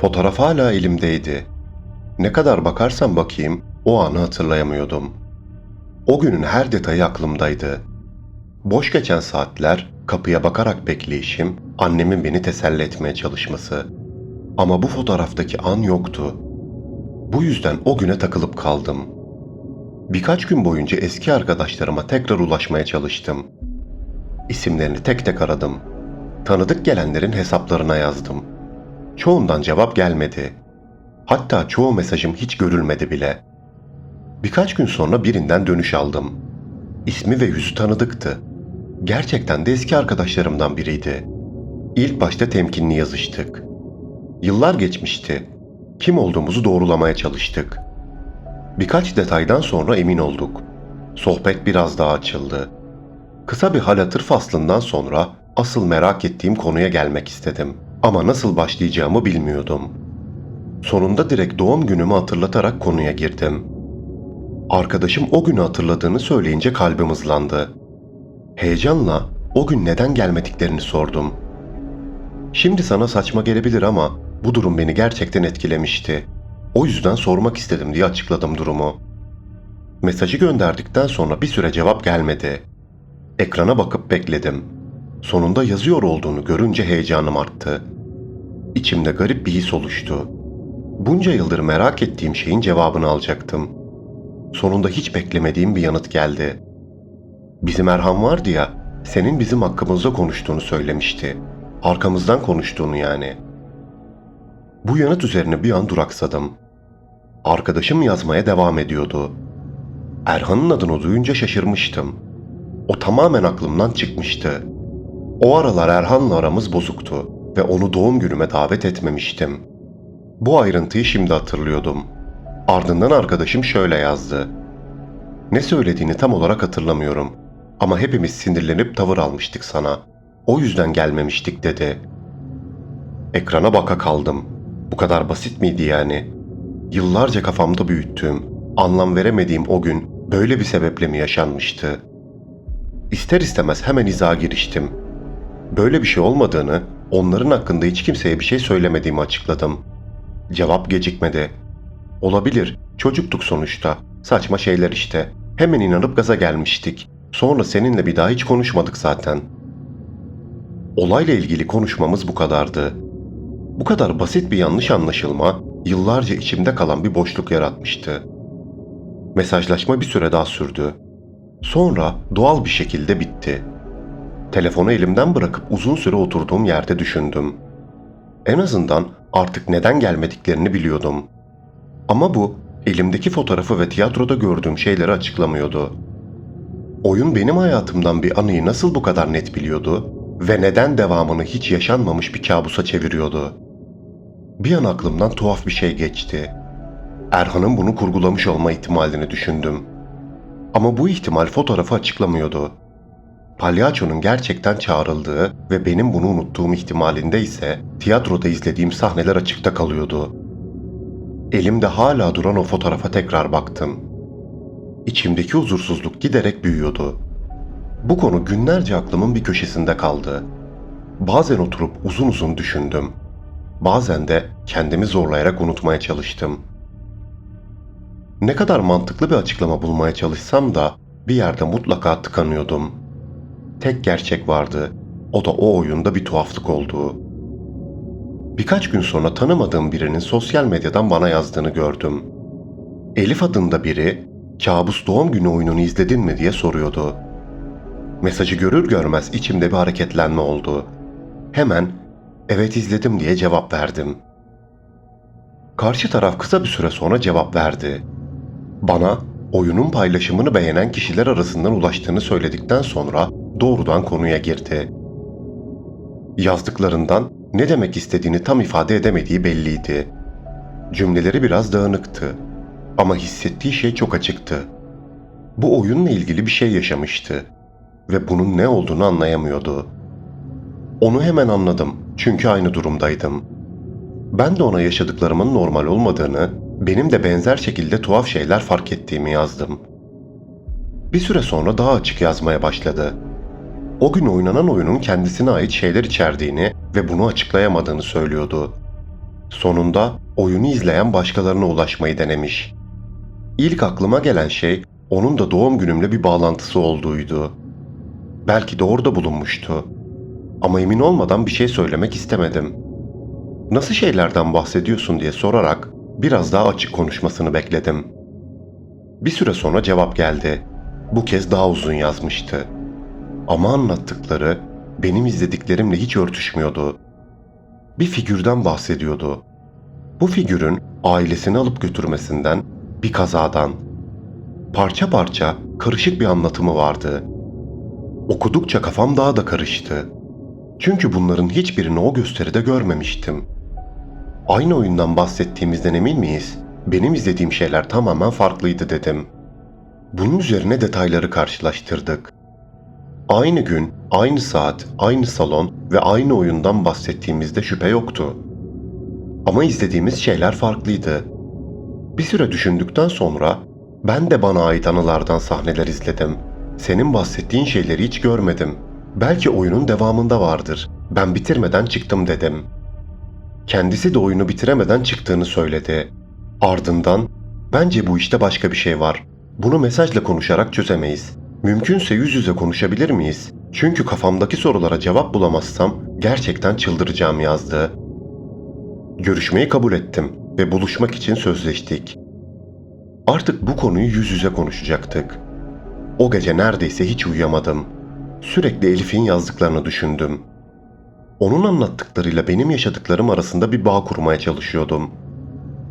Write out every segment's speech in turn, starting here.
Fotoğraf hala elimdeydi. Ne kadar bakarsam bakayım o anı hatırlayamıyordum. O günün her detayı aklımdaydı. Boş geçen saatler, kapıya bakarak bekleyişim, annemin beni teselli etmeye çalışması. Ama bu fotoğraftaki an yoktu. Bu yüzden o güne takılıp kaldım. Birkaç gün boyunca eski arkadaşlarıma tekrar ulaşmaya çalıştım. İsimlerini tek tek aradım. Tanıdık gelenlerin hesaplarına yazdım. Çoğundan cevap gelmedi. Hatta çoğu mesajım hiç görülmedi bile. Birkaç gün sonra birinden dönüş aldım. İsmi ve yüzü tanıdıktı. Gerçekten de eski arkadaşlarımdan biriydi. İlk başta temkinli yazıştık. Yıllar geçmişti. Kim olduğumuzu doğrulamaya çalıştık. Birkaç detaydan sonra emin olduk. Sohbet biraz daha açıldı. Kısa bir hal hatır faslından sonra asıl merak ettiğim konuya gelmek istedim. Ama nasıl başlayacağımı bilmiyordum. Sonunda direkt doğum günümü hatırlatarak konuya girdim. Arkadaşım o günü hatırladığını söyleyince kalbim hızlandı. Heyecanla o gün neden gelmediklerini sordum. Şimdi sana saçma gelebilir ama bu durum beni gerçekten etkilemişti. O yüzden sormak istedim diye açıkladım durumu. Mesajı gönderdikten sonra bir süre cevap gelmedi. Ekrana bakıp bekledim. Sonunda yazıyor olduğunu görünce heyecanım arttı. İçimde garip bir his oluştu. Bunca yıldır merak ettiğim şeyin cevabını alacaktım. Sonunda hiç beklemediğim bir yanıt geldi. Bizim Erhan vardı ya, senin bizim hakkımızda konuştuğunu söylemişti. Arkamızdan konuştuğunu yani. Bu yanıt üzerine bir an duraksadım. Arkadaşım yazmaya devam ediyordu. Erhan'ın adını duyunca şaşırmıştım. O tamamen aklımdan çıkmıştı. O aralar Erhan'la aramız bozuktu ve onu doğum günüme davet etmemiştim. Bu ayrıntıyı şimdi hatırlıyordum. Ardından arkadaşım şöyle yazdı. Ne söylediğini tam olarak hatırlamıyorum. Ama hepimiz sinirlenip tavır almıştık sana. O yüzden gelmemiştik dedi. Ekrana baka kaldım. Bu kadar basit miydi yani? Yıllarca kafamda büyüttüğüm, anlam veremediğim o gün böyle bir sebeple mi yaşanmıştı? İster istemez hemen izaha giriştim. Böyle bir şey olmadığını, onların hakkında hiç kimseye bir şey söylemediğimi açıkladım. Cevap gecikmedi. Olabilir, çocuktuk sonuçta. Saçma şeyler işte. Hemen inanıp gaza gelmiştik. Sonra seninle bir daha hiç konuşmadık zaten. Olayla ilgili konuşmamız bu kadardı. Bu kadar basit bir yanlış anlaşılma, yıllarca içimde kalan bir boşluk yaratmıştı. Mesajlaşma bir süre daha sürdü. Sonra doğal bir şekilde bitti. Telefonu elimden bırakıp uzun süre oturduğum yerde düşündüm. En azından artık neden gelmediklerini biliyordum. Ama bu, elimdeki fotoğrafı ve tiyatroda gördüğüm şeyleri açıklamıyordu. Oyun benim hayatımdan bir anıyı nasıl bu kadar net biliyordu ve neden devamını hiç yaşanmamış bir kabusa çeviriyordu? Bir an aklımdan tuhaf bir şey geçti. Erhan'ın bunu kurgulamış olma ihtimalini düşündüm. Ama bu ihtimal fotoğrafı açıklamıyordu. Palyaçonun gerçekten çağrıldığı ve benim bunu unuttuğum ihtimalinde ise tiyatroda izlediğim sahneler açıkta kalıyordu. Elimde hala duran o fotoğrafa tekrar baktım. İçimdeki huzursuzluk giderek büyüyordu. Bu konu günlerce aklımın bir köşesinde kaldı. Bazen oturup uzun uzun düşündüm. Bazen de kendimi zorlayarak unutmaya çalıştım. Ne kadar mantıklı bir açıklama bulmaya çalışsam da bir yerde mutlaka tıkanıyordum. Tek gerçek vardı. O da o oyunda bir tuhaflık olduğu. Birkaç gün sonra tanımadığım birinin sosyal medyadan bana yazdığını gördüm. Elif adında biri, "Kabus doğum günü oyununu izledin mi?" diye soruyordu. Mesajı görür görmez içimde bir hareketlenme oldu. Hemen, "Evet izledim." diye cevap verdim. Karşı taraf kısa bir süre sonra cevap verdi. Bana oyunun paylaşımını beğenen kişiler arasından ulaştığını söyledikten sonra doğrudan konuya girdi. Yazdıklarından ne demek istediğini tam ifade edemediği belliydi. Cümleleri biraz dağınıktı ama hissettiği şey çok açıktı. Bu oyunla ilgili bir şey yaşamıştı ve bunun ne olduğunu anlayamıyordu. Onu hemen anladım çünkü aynı durumdaydım. Ben de ona yaşadıklarımın normal olmadığını, benim de benzer şekilde tuhaf şeyler fark ettiğimi yazdım. Bir süre sonra daha açık yazmaya başladı. O gün oynanan oyunun kendisine ait şeyler içerdiğini ve bunu açıklayamadığını söylüyordu. Sonunda oyunu izleyen başkalarına ulaşmayı denemiş. İlk aklıma gelen şey onun da doğum günümle bir bağlantısı olduğuydu. Belki de orada bulunmuştu. Ama emin olmadan bir şey söylemek istemedim. Nasıl şeylerden bahsediyorsun diye sorarak biraz daha açık konuşmasını bekledim. Bir süre sonra cevap geldi. Bu kez daha uzun yazmıştı. Ama anlattıkları benim izlediklerimle hiç örtüşmüyordu. Bir figürden bahsediyordu. Bu figürün ailesini alıp götürmesinden, bir kazadan. Parça parça karışık bir anlatımı vardı. Okudukça kafam daha da karıştı. Çünkü bunların hiçbirini o gösteride görmemiştim. Aynı oyundan bahsettiğimizden emin miyiz? Benim izlediğim şeyler tamamen farklıydı dedim. Bunun üzerine detayları karşılaştırdık. Aynı gün, aynı saat, aynı salon ve aynı oyundan bahsettiğimizde şüphe yoktu. Ama izlediğimiz şeyler farklıydı. Bir süre düşündükten sonra ben de bana ait anılardan sahneler izledim. Senin bahsettiğin şeyleri hiç görmedim. Belki oyunun devamında vardır. Ben bitirmeden çıktım dedim. Kendisi de oyunu bitiremeden çıktığını söyledi. Ardından bence bu işte başka bir şey var. Bunu mesajla konuşarak çözemeyiz. Mümkünse yüz yüze konuşabilir miyiz? Çünkü kafamdaki sorulara cevap bulamazsam gerçekten çıldıracağım yazdı. Görüşmeyi kabul ettim ve buluşmak için sözleştik. Artık bu konuyu yüz yüze konuşacaktık. O gece neredeyse hiç uyuyamadım. Sürekli Elif'in yazdıklarını düşündüm. Onun anlattıklarıyla benim yaşadıklarım arasında bir bağ kurmaya çalışıyordum.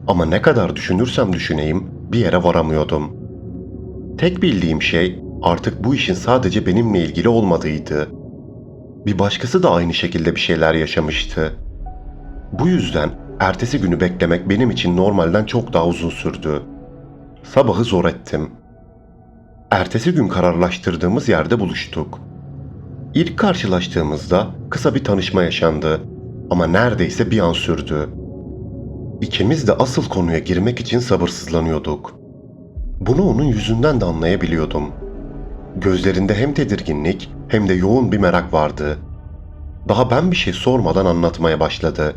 Ama ne kadar düşünürsem düşüneyim bir yere varamıyordum. Tek bildiğim şey artık bu işin sadece benimle ilgili olmadığıydı. Bir başkası da aynı şekilde bir şeyler yaşamıştı. Bu yüzden ertesi günü beklemek benim için normalden çok daha uzun sürdü. Sabahı zor ettim. Ertesi gün kararlaştırdığımız yerde buluştuk. İlk karşılaştığımızda kısa bir tanışma yaşandı ama neredeyse bir an sürdü. İkimiz de asıl konuya girmek için sabırsızlanıyorduk. Bunu onun yüzünden de anlayabiliyordum. Gözlerinde hem tedirginlik hem de yoğun bir merak vardı. Daha ben bir şey sormadan anlatmaya başladı.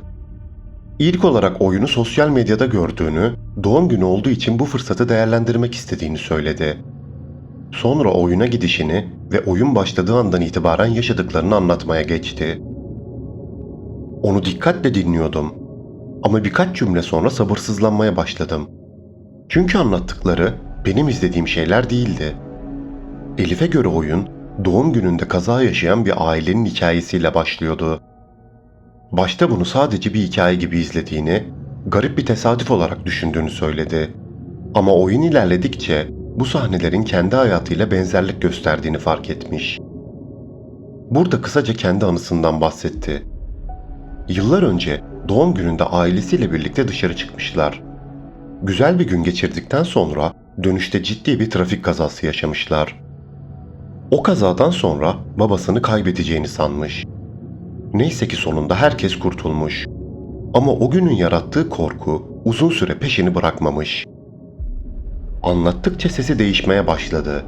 İlk olarak oyunu sosyal medyada gördüğünü, doğum günü olduğu için bu fırsatı değerlendirmek istediğini söyledi. Sonra oyuna gidişini ve oyun başladığı andan itibaren yaşadıklarını anlatmaya geçti. Onu dikkatle dinliyordum. Ama birkaç cümle sonra sabırsızlanmaya başladım. Çünkü anlattıkları benim izlediğim şeyler değildi. Elif'e göre oyun, doğum gününde kaza yaşayan bir ailenin hikayesiyle başlıyordu. Başta bunu sadece bir hikaye gibi izlediğini, garip bir tesadüf olarak düşündüğünü söyledi. Ama oyun ilerledikçe bu sahnelerin kendi hayatıyla benzerlik gösterdiğini fark etmiş. Burada kısaca kendi anısından bahsetti. Yıllar önce doğum gününde ailesiyle birlikte dışarı çıkmışlar. Güzel bir gün geçirdikten sonra dönüşte ciddi bir trafik kazası yaşamışlar. O kazadan sonra babasını kaybedeceğini sanmış. Neyse ki sonunda herkes kurtulmuş. Ama o günün yarattığı korku uzun süre peşini bırakmamış. Anlattıkça sesi değişmeye başladı.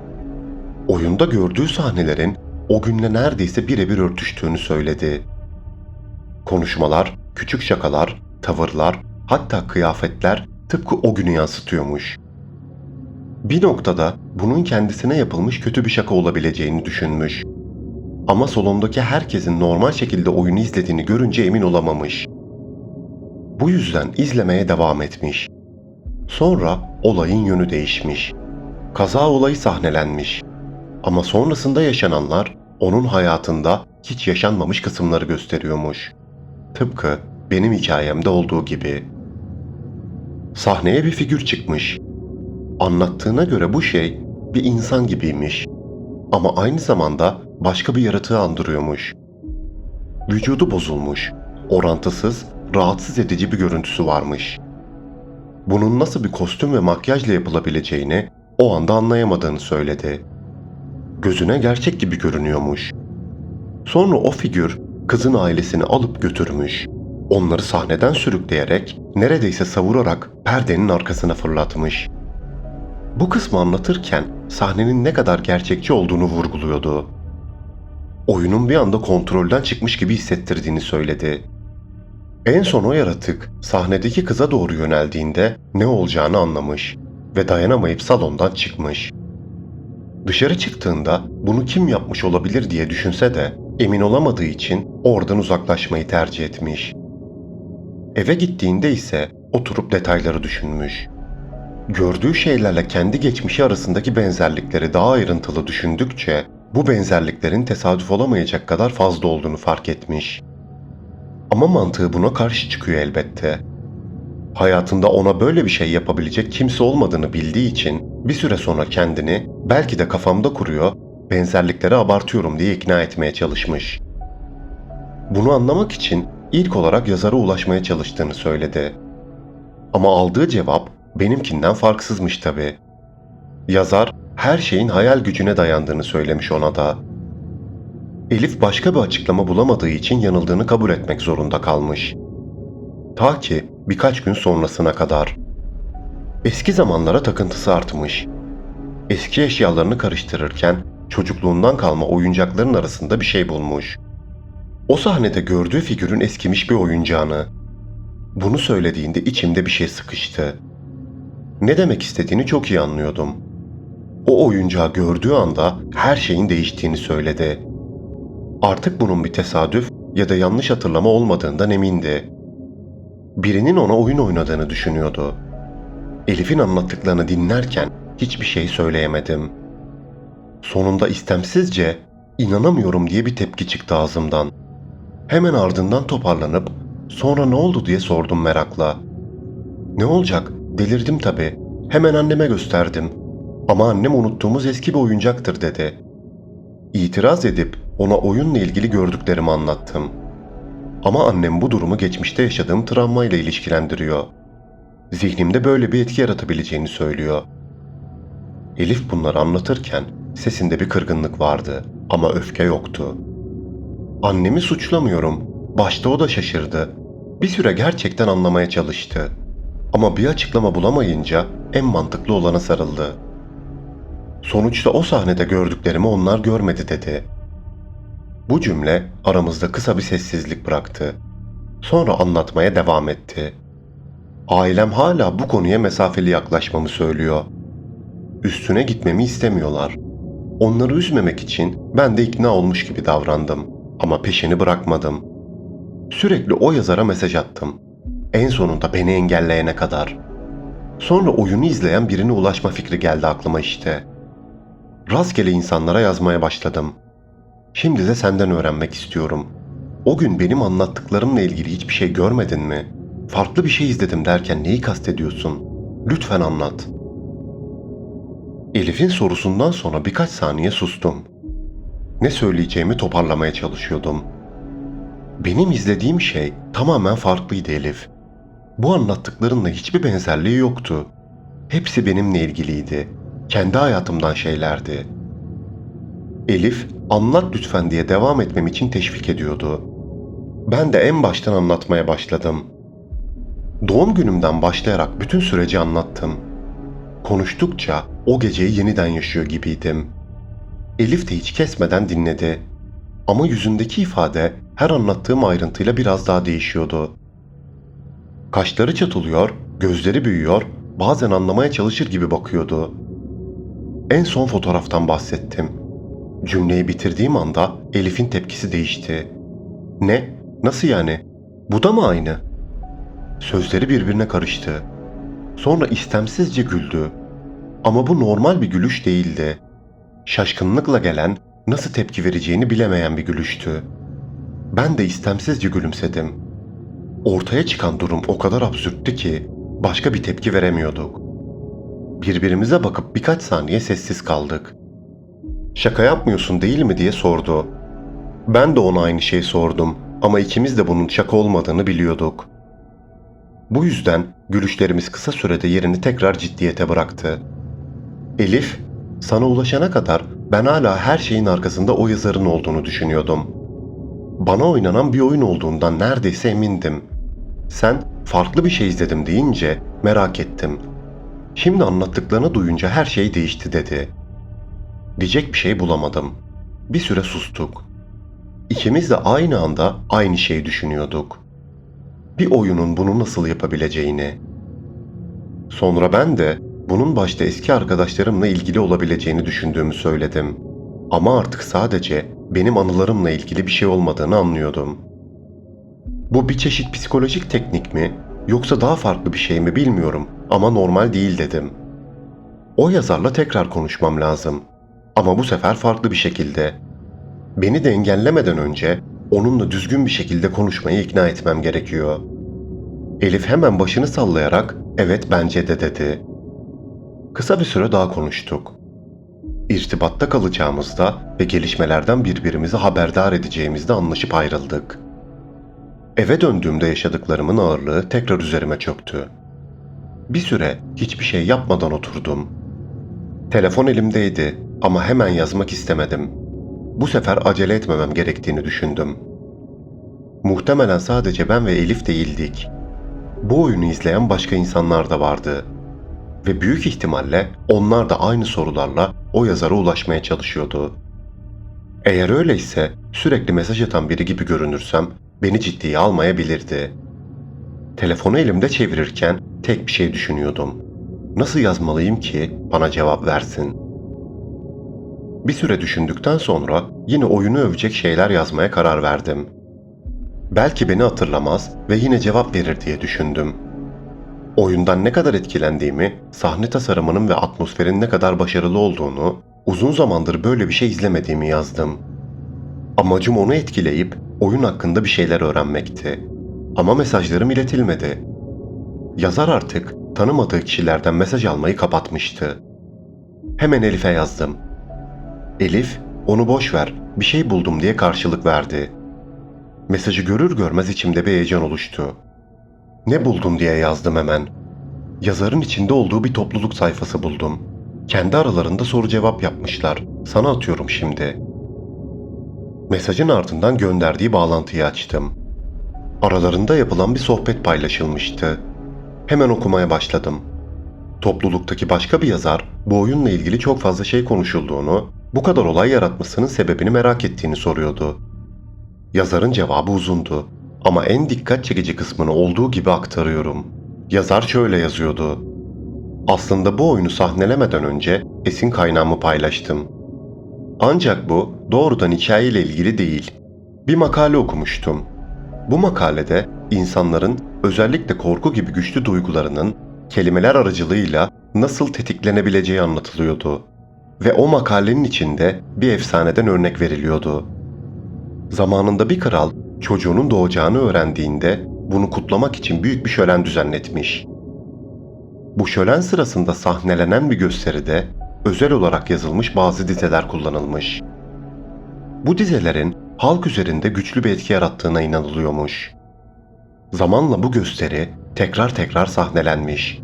Oyunda gördüğü sahnelerin o günle neredeyse birebir örtüştüğünü söyledi. Konuşmalar, küçük şakalar, tavırlar, hatta kıyafetler tıpkı o günü yansıtıyormuş. Bir noktada bunun kendisine yapılmış kötü bir şaka olabileceğini düşünmüş. Ama salondaki herkesin normal şekilde oyunu izlediğini görünce emin olamamış. Bu yüzden izlemeye devam etmiş. Sonra olayın yönü değişmiş. Kaza olayı sahnelenmiş. Ama sonrasında yaşananlar onun hayatında hiç yaşanmamış kısımları gösteriyormuş. Tıpkı benim hikayemde olduğu gibi. Sahneye bir figür çıkmış. Anlattığına göre bu şey bir insan gibiymiş. Ama aynı zamanda başka bir yaratığı andırıyormuş. Vücudu bozulmuş, orantısız, rahatsız edici bir görüntüsü varmış. Bunun nasıl bir kostüm ve makyajla yapılabileceğini o anda anlayamadığını söyledi. Gözüne gerçek gibi görünüyormuş. Sonra o figür kızın ailesini alıp götürmüş. Onları sahneden sürükleyerek, neredeyse savurarak perdenin arkasına fırlatmış. Bu kısmı anlatırken sahnenin ne kadar gerçekçi olduğunu vurguluyordu. Oyunun bir anda kontrolden çıkmış gibi hissettirdiğini söyledi. En son o yaratık sahnedeki kıza doğru yöneldiğinde ne olacağını anlamış ve dayanamayıp salondan çıkmış. Dışarı çıktığında bunu kim yapmış olabilir diye düşünse de emin olamadığı için oradan uzaklaşmayı tercih etmiş. Eve gittiğinde ise oturup detayları düşünmüş. Gördüğü şeylerle kendi geçmişi arasındaki benzerlikleri daha ayrıntılı düşündükçe bu benzerliklerin tesadüf olamayacak kadar fazla olduğunu fark etmiş. Ama mantığı buna karşı çıkıyor elbette. Hayatında ona böyle bir şey yapabilecek kimse olmadığını bildiği için bir süre sonra kendini belki de kafamda kuruyor, benzerlikleri abartıyorum diye ikna etmeye çalışmış. Bunu anlamak için ilk olarak yazara ulaşmaya çalıştığını söyledi. Ama aldığı cevap benimkinden farksızmış tabii. Yazar her şeyin hayal gücüne dayandığını söylemiş ona da. Elif başka bir açıklama bulamadığı için yanıldığını kabul etmek zorunda kalmış. Ta ki birkaç gün sonrasına kadar. Eski zamanlara takıntısı artmış. Eski eşyalarını karıştırırken çocukluğundan kalma oyuncakların arasında bir şey bulmuş. O sahnede gördüğü figürün eskimiş bir oyuncağını. Bunu söylediğinde içimde bir şey sıkıştı. Ne demek istediğini çok iyi anlıyordum. O oyuncağı gördüğü anda her şeyin değiştiğini söyledi. Artık bunun bir tesadüf ya da yanlış hatırlama olmadığından emindi. Birinin ona oyun oynadığını düşünüyordu. Elif'in anlattıklarını dinlerken hiçbir şey söyleyemedim. Sonunda istemsizce inanamıyorum diye bir tepki çıktı ağzımdan. Hemen ardından toparlanıp sonra ne oldu diye sordum merakla. Ne olacak? Delirdim tabii. Hemen anneme gösterdim. Ama annem unuttuğumuz eski bir oyuncaktır dedi. İtiraz edip ona oyunla ilgili gördüklerimi anlattım. Ama annem bu durumu geçmişte yaşadığım travmayla ilişkilendiriyor. Zihnimde böyle bir etki yaratabileceğini söylüyor. Elif bunları anlatırken sesinde bir kırgınlık vardı ama öfke yoktu. Annemi suçlamıyorum. Başta o da şaşırdı. Bir süre gerçekten anlamaya çalıştı. Ama bir açıklama bulamayınca en mantıklı olana sarıldı. Sonuçta o sahnede gördüklerimi onlar görmedi dedi. Bu cümle aramızda kısa bir sessizlik bıraktı. Sonra anlatmaya devam etti. Ailem hala bu konuya mesafeli yaklaşmamı söylüyor. Üstüne gitmemi istemiyorlar. Onları üzmemek için ben de ikna olmuş gibi davrandım ama peşini bırakmadım. Sürekli o yazara mesaj attım. En sonunda beni engelleyene kadar. Sonra oyunu izleyen birine ulaşma fikri geldi aklıma işte. Rastgele insanlara yazmaya başladım. Şimdi de senden öğrenmek istiyorum. O gün benim anlattıklarımla ilgili hiçbir şey görmedin mi? Farklı bir şey izledim derken neyi kastediyorsun? Lütfen anlat. Elif'in sorusundan sonra birkaç saniye sustum. Ne söyleyeceğimi toparlamaya çalışıyordum. Benim izlediğim şey tamamen farklıydı Elif. Bu anlattıklarınla hiçbir benzerliği yoktu. Hepsi benimle ilgiliydi. Kendi hayatımdan şeylerdi. Elif, anlat lütfen diye devam etmem için teşvik ediyordu. Ben de en baştan anlatmaya başladım. Doğum günümden başlayarak bütün süreci anlattım. Konuştukça o geceyi yeniden yaşıyor gibiydim. Elif de hiç kesmeden dinledi. Ama yüzündeki ifade her anlattığım ayrıntıyla biraz daha değişiyordu. Kaşları çatılıyor, gözleri büyüyor, bazen anlamaya çalışır gibi bakıyordu. En son fotoğraftan bahsettim. Cümleyi bitirdiğim anda Elif'in tepkisi değişti. Ne? Nasıl yani? Bu da mı aynı? Sözleri birbirine karıştı. Sonra istemsizce güldü. Ama bu normal bir gülüş değildi. Şaşkınlıkla gelen, nasıl tepki vereceğini bilemeyen bir gülüştü. Ben de istemsizce gülümsedim. Ortaya çıkan durum o kadar absürttü ki başka bir tepki veremiyorduk. Birbirimize bakıp birkaç saniye sessiz kaldık. "Şaka yapmıyorsun değil mi?" diye sordu. Ben de ona aynı şeyi sordum ama ikimiz de bunun şaka olmadığını biliyorduk. Bu yüzden gülüşlerimiz kısa sürede yerini tekrar ciddiyete bıraktı. "Elif, sana ulaşana kadar ben hala her şeyin arkasında o yazarın olduğunu düşünüyordum. Bana oynanan bir oyun olduğundan neredeyse emindim. Sen farklı bir şey izledim deyince merak ettim. Şimdi anlattıklarını duyunca her şey değişti" dedi. Diyecek bir şey bulamadım. Bir süre sustuk. İkimiz de aynı anda aynı şeyi düşünüyorduk. Bir oyunun bunu nasıl yapabileceğini. Sonra ben de bunun başta eski arkadaşlarımla ilgili olabileceğini düşündüğümü söyledim. Ama artık sadece benim anılarımla ilgili bir şey olmadığını anlıyordum. Bu bir çeşit psikolojik teknik mi yoksa daha farklı bir şey mi bilmiyorum ama normal değil dedim. O yazarla tekrar konuşmam lazım. Ama bu sefer farklı bir şekilde. Beni de engellemeden önce onunla düzgün bir şekilde konuşmayı ikna etmem gerekiyor. Elif hemen başını sallayarak evet bence de dedi. Kısa bir süre daha konuştuk. İrtibatta kalacağımızda ve gelişmelerden birbirimizi haberdar edeceğimizde anlaşıp ayrıldık. Eve döndüğümde yaşadıklarımın ağırlığı tekrar üzerime çöktü. Bir süre hiçbir şey yapmadan oturdum. Telefon elimdeydi ama hemen yazmak istemedim. Bu sefer acele etmemem gerektiğini düşündüm. Muhtemelen sadece ben ve Elif değildik. Bu oyunu izleyen başka insanlar da vardı. Ve büyük ihtimalle onlar da aynı sorularla o yazara ulaşmaya çalışıyordu. Eğer öyleyse sürekli mesaj atan biri gibi görünürsem beni ciddiye almayabilirdi. Telefonu elimde çevirirken tek bir şey düşünüyordum. Nasıl yazmalıyım ki bana cevap versin? Bir süre düşündükten sonra yine oyunu övecek şeyler yazmaya karar verdim. Belki beni hatırlamaz ve yine cevap verir diye düşündüm. Oyundan ne kadar etkilendiğimi, sahne tasarımının ve atmosferin ne kadar başarılı olduğunu, uzun zamandır böyle bir şey izlemediğimi yazdım. Amacım onu etkileyip oyun hakkında bir şeyler öğrenmekti. Ama mesajlarım iletilmedi. Yazar artık tanımadığı kişilerden mesaj almayı kapatmıştı. Hemen Elif'e yazdım. Elif, onu boş ver, bir şey buldum diye karşılık verdi. Mesajı görür görmez içimde bir heyecan oluştu. Ne buldun diye yazdım hemen. Yazarın içinde olduğu bir topluluk sayfası buldum. Kendi aralarında soru cevap yapmışlar. Sana atıyorum şimdi. Mesajın ardından gönderdiği bağlantıyı açtım. Aralarında yapılan bir sohbet paylaşılmıştı. Hemen okumaya başladım. Topluluktaki başka bir yazar bu oyunla ilgili çok fazla şey konuşulduğunu, bu kadar olay yaratmasının sebebini merak ettiğini soruyordu. Yazarın cevabı uzundu ama en dikkat çekici kısmını olduğu gibi aktarıyorum. Yazar şöyle yazıyordu. Aslında bu oyunu sahnelemeden önce esin kaynağımı paylaştım. Ancak bu doğrudan hikayeyle ilgili değil. Bir makale okumuştum. Bu makalede insanların özellikle korku gibi güçlü duygularının kelimeler aracılığıyla nasıl tetiklenebileceği anlatılıyordu. Ve o makalenin içinde bir efsaneden örnek veriliyordu. Zamanında bir kral çocuğunun doğacağını öğrendiğinde bunu kutlamak için büyük bir şölen düzenletmiş. Bu şölen sırasında sahnelenen bir gösteride özel olarak yazılmış bazı dizeler kullanılmış. Bu dizelerin halk üzerinde güçlü bir etki yarattığına inanılıyormuş. Zamanla bu gösteri tekrar tekrar sahnelenmiş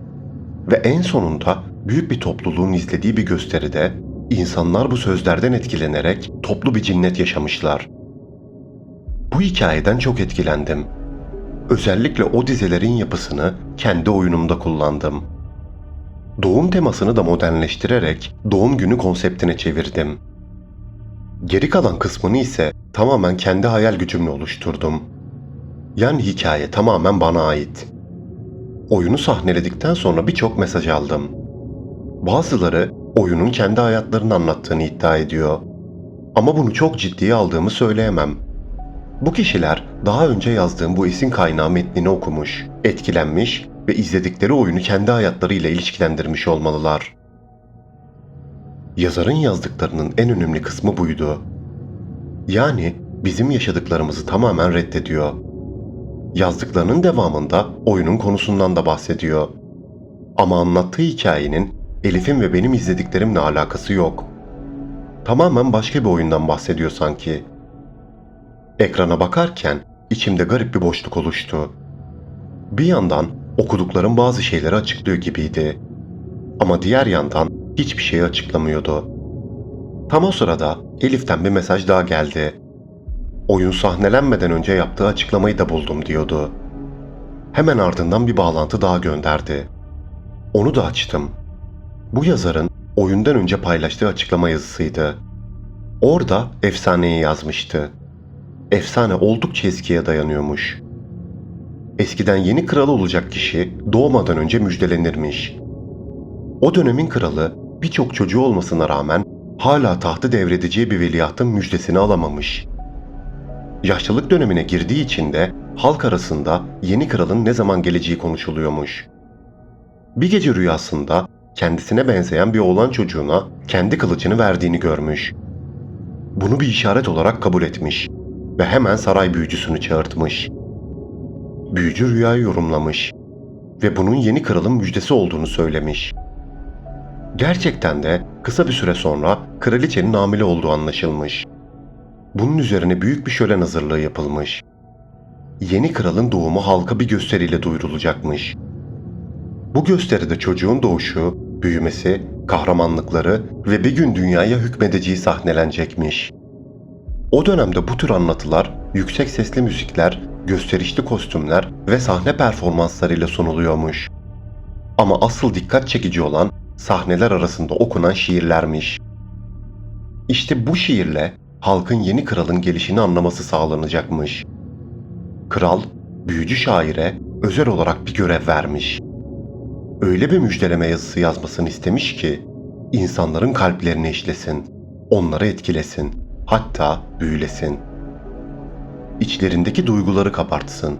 ve en sonunda büyük bir topluluğun izlediği bir gösteride insanlar bu sözlerden etkilenerek toplu bir cinnet yaşamışlar. Bu hikayeden çok etkilendim. Özellikle o dizelerin yapısını kendi oyunumda kullandım. Doğum temasını da modernleştirerek doğum günü konseptine çevirdim. Geri kalan kısmını ise tamamen kendi hayal gücümle oluşturdum. Yani hikaye tamamen bana ait. Oyunu sahneledikten sonra birçok mesaj aldım. Bazıları oyunun kendi hayatlarını anlattığını iddia ediyor. Ama bunu çok ciddiye aldığımı söyleyemem. Bu kişiler daha önce yazdığım bu esin kaynağı metnini okumuş, etkilenmiş ve izledikleri oyunu kendi hayatlarıyla ilişkilendirmiş olmalılar. Yazarın yazdıklarının en önemli kısmı buydu. Yani bizim yaşadıklarımızı tamamen reddediyor. Yazdıklarının devamında oyunun konusundan da bahsediyor. Ama anlattığı hikayenin Elif'in ve benim izlediklerimle alakası yok. Tamamen başka bir oyundan bahsediyor sanki. Ekrana bakarken içimde garip bir boşluk oluştu. Bir yandan okuduklarım bazı şeyleri açıklıyor gibiydi. Ama diğer yandan hiçbir şeyi açıklamıyordu. Tam o sırada Elif'ten bir mesaj daha geldi. Oyun sahnelenmeden önce yaptığı açıklamayı da buldum diyordu. Hemen ardından bir bağlantı daha gönderdi. Onu da açtım. Bu yazarın oyundan önce paylaştığı açıklama yazısıydı. Orada efsaneyi yazmıştı. Efsane oldukça eskiye dayanıyormuş. Eskiden yeni kral olacak kişi doğmadan önce müjdelenirmiş. O dönemin kralı birçok çocuğu olmasına rağmen hala tahtı devredeceği bir veliahtın müjdesini alamamış. Yaşlılık dönemine girdiği için de halk arasında yeni kralın ne zaman geleceği konuşuluyormuş. Bir gece rüyasında kendisine benzeyen bir oğlan çocuğuna kendi kılıcını verdiğini görmüş. Bunu bir işaret olarak kabul etmiş ve hemen saray büyücüsünü çağırtmış. Büyücü rüyayı yorumlamış ve bunun yeni kralın müjdesi olduğunu söylemiş. Gerçekten de kısa bir süre sonra kraliçenin hamile olduğu anlaşılmış. Bunun üzerine büyük bir şölen hazırlığı yapılmış. Yeni kralın doğumu halka bir gösteriyle duyurulacakmış. Bu gösteride çocuğun doğuşu, büyümesi, kahramanlıkları ve bir gün dünyaya hükmedeceği sahnelenecekmiş. O dönemde bu tür anlatılar yüksek sesli müzikler, gösterişli kostümler ve sahne performanslarıyla sunuluyormuş. Ama asıl dikkat çekici olan sahneler arasında okunan şiirlermiş. İşte bu şiirle halkın yeni kralın gelişini anlaması sağlanacakmış. Kral, büyücü şaire özel olarak bir görev vermiş. Öyle bir müjdeleme yazısı yazmasını istemiş ki, insanların kalplerini işlesin, onları etkilesin, hatta büyülesin. İçlerindeki duyguları kabartsın.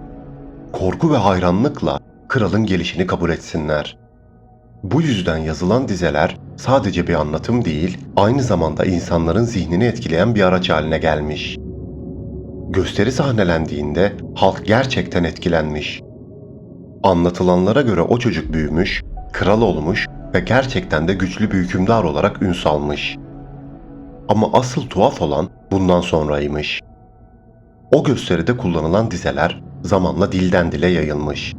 Korku ve hayranlıkla kralın gelişini kabul etsinler. Bu yüzden yazılan dizeler sadece bir anlatım değil, aynı zamanda insanların zihnini etkileyen bir araç haline gelmiş. Gösteri sahnelendiğinde halk gerçekten etkilenmiş. Anlatılanlara göre o çocuk büyümüş, kral olmuş ve gerçekten de güçlü bir hükümdar olarak ün salmış. Ama asıl tuhaf olan bundan sonraymış. O gösteride kullanılan dizeler zamanla dilden dile yayılmış.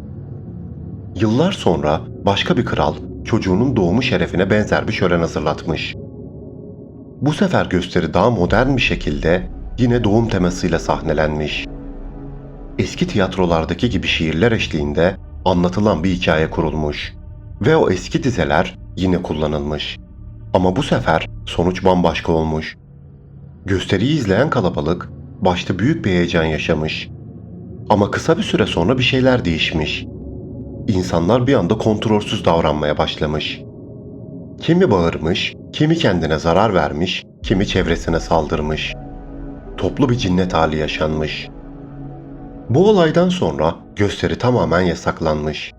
Yıllar sonra başka bir kral çocuğunun doğumu şerefine benzer bir şölen hazırlatmış. Bu sefer gösteri daha modern bir şekilde yine doğum temasıyla sahnelenmiş. Eski tiyatrolardaki gibi şiirler eşliğinde anlatılan bir hikaye kurulmuş ve o eski dizeler yine kullanılmış. Ama bu sefer sonuç bambaşka olmuş. Gösteriyi izleyen kalabalık başta büyük bir heyecan yaşamış. Ama kısa bir süre sonra bir şeyler değişmiş. İnsanlar bir anda kontrolsüz davranmaya başlamış. Kimi bağırmış, kimi kendine zarar vermiş, kimi çevresine saldırmış. Toplu bir cinnet hali yaşanmış. Bu olaydan sonra gösteri tamamen yasaklanmış.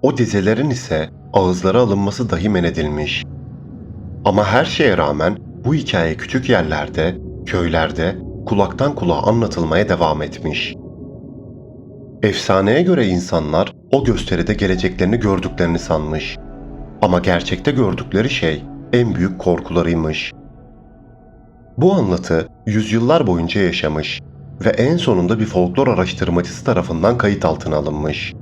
O dizelerin ise ağızlara alınması dahi men edilmiş. Ama her şeye rağmen bu hikaye küçük yerlerde, köylerde kulaktan kulağa anlatılmaya devam etmiş. Efsaneye göre insanlar o gösteride geleceklerini gördüklerini sanmış. Ama gerçekte gördükleri şey en büyük korkularıymış. Bu anlatı yüzyıllar boyunca yaşamış ve en sonunda bir folklor araştırmacısı tarafından kayıt altına alınmış.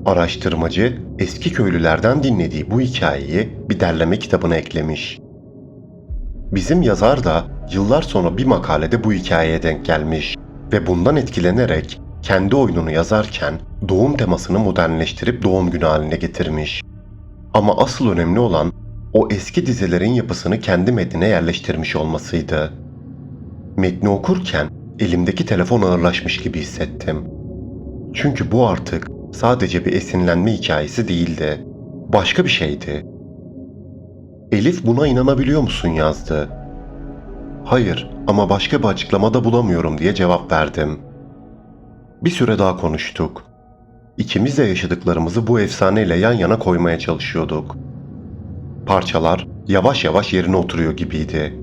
Araştırmacı eski köylülerden dinlediği bu hikayeyi bir derleme kitabına eklemiş. Bizim yazar da yıllar sonra bir makalede bu hikayeye denk gelmiş ve bundan etkilenerek kendi oyununu yazarken doğum temasını modernleştirip doğum günü haline getirmiş. Ama asıl önemli olan o eski dizelerin yapısını kendi metnine yerleştirmiş olmasıydı. Metni okurken elimdeki telefon ağırlaşmış gibi hissettim. Çünkü bu artık sadece bir esinlenme hikayesi değildi. Başka bir şeydi. Elif buna inanabiliyor musun yazdı. Hayır ama başka bir açıklamada bulamıyorum diye cevap verdim. Bir süre daha konuştuk. İkimiz de yaşadıklarımızı bu efsaneyle yan yana koymaya çalışıyorduk. Parçalar yavaş yavaş yerine oturuyor gibiydi.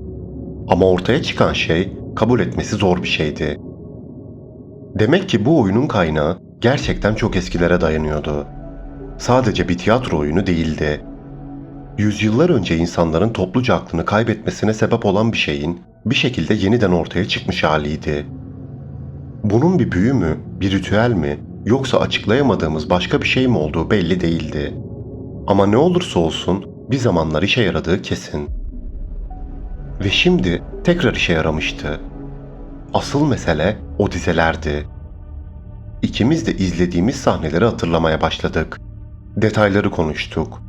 Ama ortaya çıkan şey kabul etmesi zor bir şeydi. Demek ki bu oyunun kaynağı gerçekten çok eskilere dayanıyordu. Sadece bir tiyatro oyunu değildi. Yüzyıllar önce insanların topluca aklını kaybetmesine sebep olan bir şeyin bir şekilde yeniden ortaya çıkmış haliydi. Bunun bir büyü mü, bir ritüel mi, yoksa açıklayamadığımız başka bir şey mi olduğu belli değildi. Ama ne olursa olsun bir zamanlar işe yaradığı kesin. Ve şimdi tekrar işe yaramıştı. Asıl mesele o dizelerdi. İkimiz de izlediğimiz sahneleri hatırlamaya başladık. Detayları konuştuk.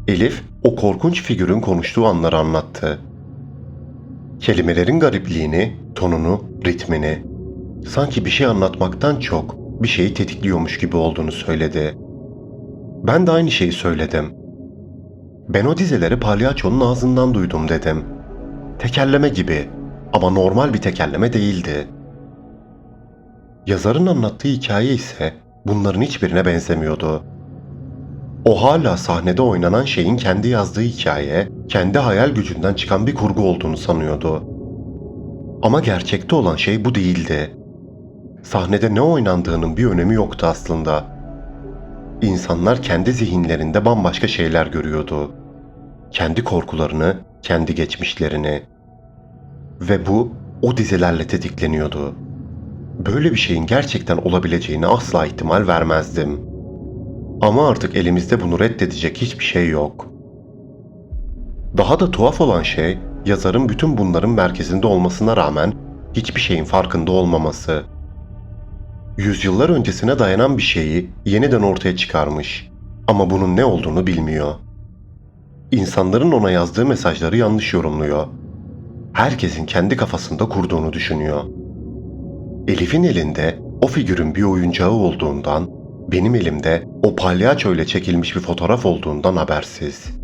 Elif o korkunç figürün konuştuğu anları anlattı. Kelimelerin garipliğini, tonunu, ritmini, sanki bir şey anlatmaktan çok bir şeyi tetikliyormuş gibi olduğunu söyledi. Ben de aynı şeyi söyledim. Ben o dizeleri palyaçonun ağzından duydum dedim. Tekerleme gibi ama normal bir tekerleme değildi. Yazarın anlattığı hikaye ise bunların hiçbirine benzemiyordu. O hala sahnede oynanan şeyin kendi yazdığı hikaye, kendi hayal gücünden çıkan bir kurgu olduğunu sanıyordu. Ama gerçekte olan şey bu değildi. Sahnede ne oynandığının bir önemi yoktu aslında. İnsanlar kendi zihinlerinde bambaşka şeyler görüyordu. Kendi korkularını, kendi geçmişlerini. Ve bu o dizelerle tetikleniyordu. Böyle bir şeyin gerçekten olabileceğine asla ihtimal vermezdim. Ama artık elimizde bunu reddedecek hiçbir şey yok. Daha da tuhaf olan şey, yazarın bütün bunların merkezinde olmasına rağmen hiçbir şeyin farkında olmaması. Yüzyıllar öncesine dayanan bir şeyi yeniden ortaya çıkarmış ama bunun ne olduğunu bilmiyor. İnsanların ona yazdığı mesajları yanlış yorumluyor. Herkesin kendi kafasında kurduğunu düşünüyor. Elif'in elinde o figürün bir oyuncağı olduğundan, benim elimde o palyaço ile çekilmiş bir fotoğraf olduğundan habersiz.